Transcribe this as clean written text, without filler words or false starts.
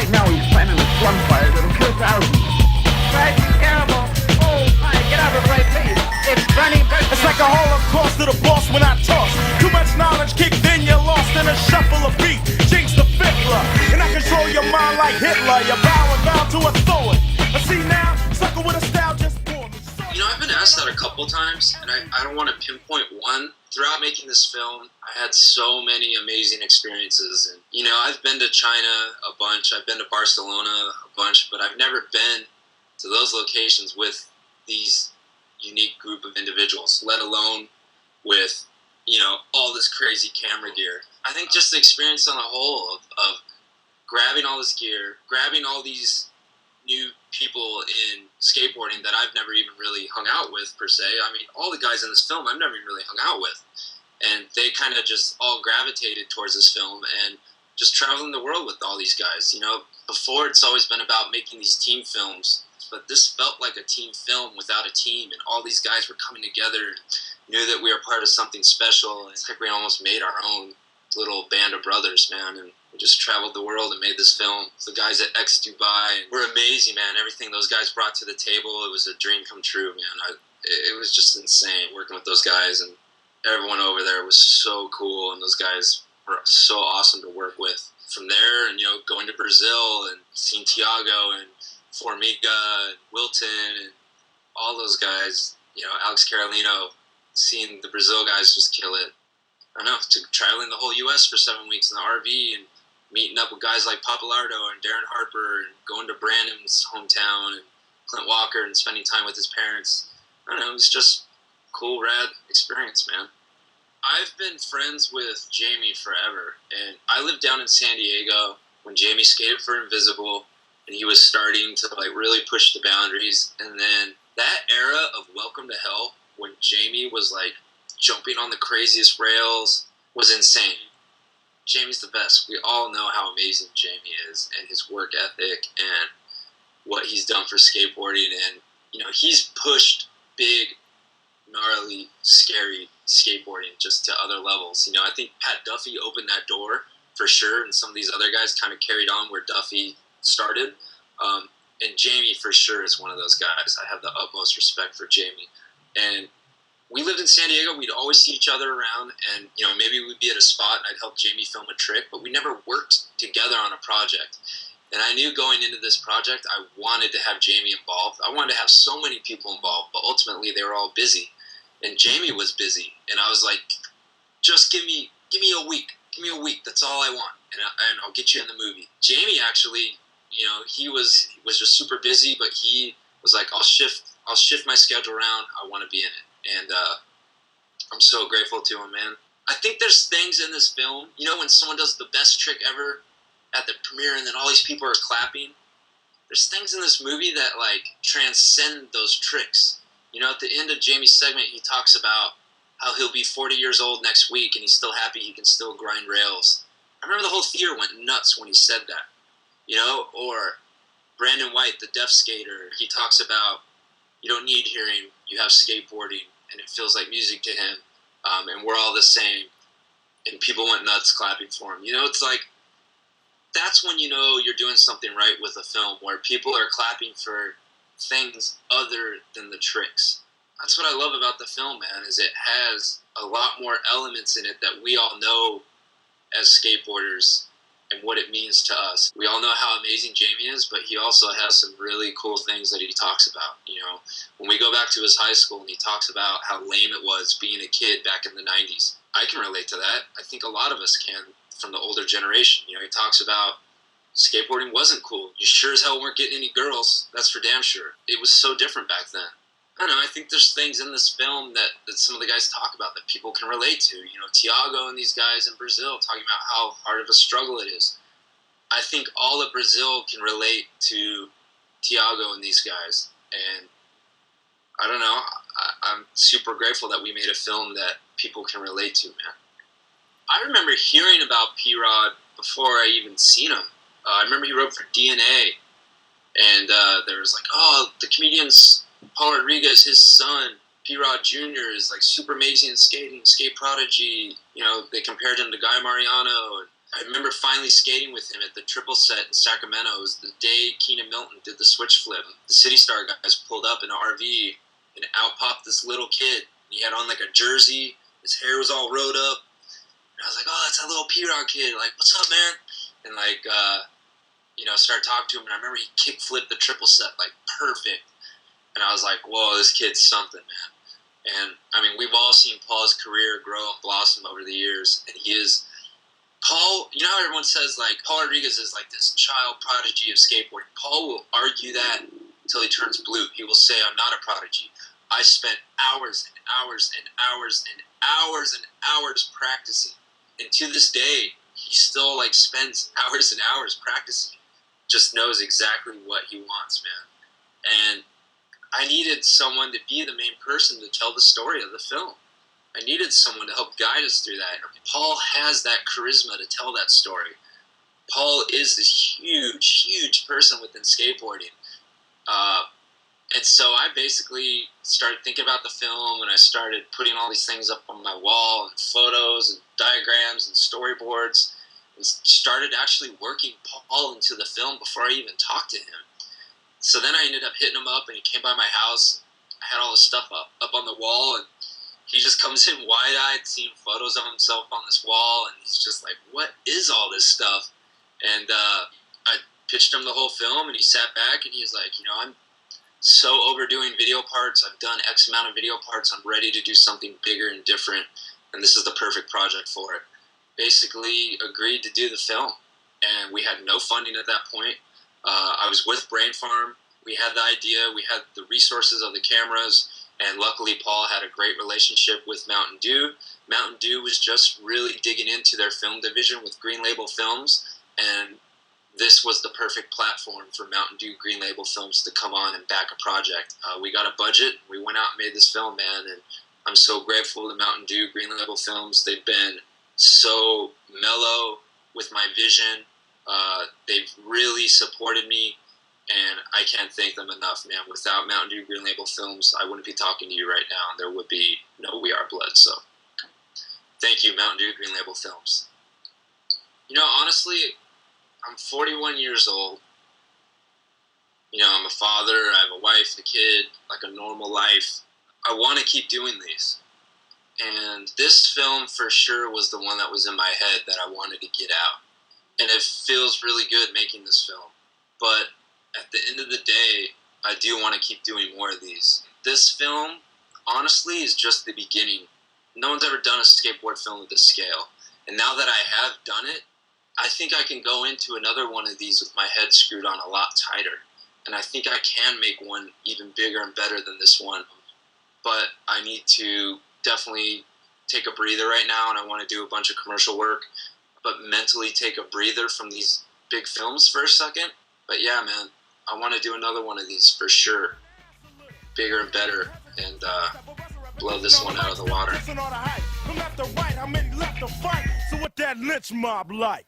Right now he's planning a slum fire that'll kill thousands. Right, terrible. Oh my, get out of the way, please. It's burning. It's like a holocaust to the boss when I toss. Too much knowledge kicked in, you're lost in a shuffle of beat. Jinx the fiddler, and I control your mind like Hitler. You're bound to authority. But see now, sucker with a style just born. You know, I've been asked that a couple times, and I don't want to pinpoint one. Throughout making this film, I had so many amazing experiences. And, you know, I've been to China a bunch, I've been to Barcelona a bunch, but I've never been to those locations with these unique group of individuals, let alone with, you know, all this crazy camera gear. I think just the experience on the whole of grabbing all this gear, grabbing all these new people in skateboarding that I've never even really hung out with per se. I mean, all the guys in this film I've never even really hung out with. And they kind of just all gravitated towards this film and just traveling the world with all these guys. You know, before it's always been about making these team films, but this felt like a team film without a team, and all these guys were coming together and knew that we were part of something special. It's like we almost made our own little band of brothers, man, and we just traveled the world and made this film. The guys at X Dubai were amazing, man. Everything those guys brought to the table, it was a dream come true, man. It was just insane working with those guys, and everyone over there was so cool, and those guys were so awesome to work with. From there, and, you know, going to Brazil and seeing Tiago and Formiga and Wilton and all those guys, you know, Alex Carolino, seeing the Brazil guys just kill it. I don't know, traveling the whole U.S. for 7 weeks in the RV and meeting up with guys like Papalardo and Darren Harper and going to Brandon's hometown and Clint Walker and spending time with his parents. I don't know, it's just a cool, rad experience, man. I've been friends with Jamie forever, and I lived down in San Diego when Jamie skated for Invisible, and he was starting to like really push the boundaries. And then that era of Welcome to Hell, when Jamie was like jumping on the craziest rails, was insane. Jamie's the best. We all know how amazing Jamie is, and his work ethic and what he's done for skateboarding. And, you know, he's pushed big, gnarly, scary skateboarding just to other levels. You know, I think Pat Duffy opened that door for sure, and some of these other guys kind of carried on where Duffy started. And Jamie for sure is one of those guys. I have the utmost respect for Jamie. And we lived in San Diego. We'd always see each other around, and, you know, maybe we'd be at a spot and I'd help Jamie film a trick, but we never worked together on a project. And I knew going into this project, I wanted to have Jamie involved. I wanted to have so many people involved, but ultimately they were all busy. And Jamie was busy, and I was like, just give me a week. Give me a week. That's all I want, and I'll get you in the movie. Jamie actually, you know, he was just super busy, but he was like, I'll shift my schedule around. I want to be in it, and I'm so grateful to him, man. I think there's things in this film, you know, when someone does the best trick ever at the premiere, and then all these people are clapping. There's things in this movie that like transcend those tricks. You know, at the end of Jamie's segment, he talks about how he'll be 40 years old next week, and he's still happy he can still grind rails. I remember the whole theater went nuts when he said that. You know, or Brandon White, the deaf skater, he talks about you don't need hearing, you have skateboarding, and it feels like music to him, and we're all the same. And people went nuts clapping for him. You know, it's like, that's when you know you're doing something right with a film, where people are clapping for things other than the tricks. That's what I love about the film, man, is it has a lot more elements in it that we all know as skateboarders and what it means to us. We all know how amazing Jamie is, but he also has some really cool things that he talks about. You know, when we go back to his high school and he talks about how lame it was being a kid back in the 90s, I can relate to that. I think a lot of us can, from the older generation. You know, he talks about skateboarding wasn't cool. You sure as hell weren't getting any girls. That's for damn sure. It was so different back then. I don't know, I think there's things in this film that some of the guys talk about that people can relate to. You know, Tiago and these guys in Brazil talking about how hard of a struggle it is. I think all of Brazil can relate to Tiago and these guys. And I don't know, I'm super grateful that we made a film that people can relate to, man. I remember hearing about P-Rod before I even seen him. I remember he wrote for DNA, and there was like, oh, the comedian's Paul Rodriguez, his son, P-Rod Jr. is like super amazing in skating, skate prodigy. You know, they compared him to Guy Mariano, and I remember finally skating with him at the triple set in Sacramento. It was the day Keenan Milton did the switch flip. The City Star guys pulled up in an RV, and out popped this little kid. He had on like a jersey. His hair was all rode up. And I was like, oh, that's that little P-Rock kid. Like, what's up, man? And like, started talking to him. And I remember he kick flipped the triple set like perfect. And I was like, whoa, this kid's something, man. And I mean, we've all seen Paul's career grow and blossom over the years. And he is... Paul, you know how everyone says, like, Paul Rodriguez is like this child prodigy of skateboarding. Paul will argue that until he turns blue. He will say, I'm not a prodigy. I spent hours and hours and hours and hours and hours practicing. And to this day, he still, like, spends hours and hours practicing. Just knows exactly what he wants, man. And I needed someone to be the main person to tell the story of the film. I needed someone to help guide us through that. Paul has that charisma to tell that story. Paul is this huge, huge person within skateboarding. And so I basically started thinking about the film, and I started putting all these things up on my wall, and photos and diagrams and storyboards, and started actually working Paul into the film before I even talked to him. So then I ended up hitting him up, and he came by my house. I had all the stuff up on the wall, and he just comes in wide-eyed, seeing photos of himself on this wall, and he's just like, what is all this stuff? And I pitched him the whole film, and he sat back, and he was like, I'm so overdoing video parts. I've done X amount of video parts. I'm ready to do something bigger and different, and this is the perfect project for it. Basically agreed to do the film, and we had no funding at that point. I was with Brain Farm. We had the idea. We had the resources of the cameras. And luckily, Paul had a great relationship with Mountain Dew. Mountain Dew was just really digging into their film division with Green Label Films. And this was the perfect platform for Mountain Dew Green Label Films to come on and back a project. We got a budget. We went out and made this film, man. And I'm so grateful to Mountain Dew Green Label Films. They've been so mellow with my vision. They've really supported me. And I can't thank them enough, man. Without Mountain Dew Green Label Films, I wouldn't be talking to you right now. And there would be no We Are Blood. So thank you, Mountain Dew Green Label Films. Honestly, I'm 41 years old. I'm a father. I have a wife, a kid, like a normal life. I want to keep doing these. And this film for sure was the one that was in my head that I wanted to get out. And it feels really good making this film. But at the end of the day, I do want to keep doing more of these. This film, honestly, is just the beginning. No one's ever done a skateboard film of this scale. And now that I have done it, I think I can go into another one of these with my head screwed on a lot tighter. And I think I can make one even bigger and better than this one. But I need to definitely take a breather right now, and I want to do a bunch of commercial work, but mentally take a breather from these big films for a second. But yeah, man, I want to do another one of these for sure. Bigger and better, and blow this one out of the water. From left to right, how many left to fight? So what that lynch mob like?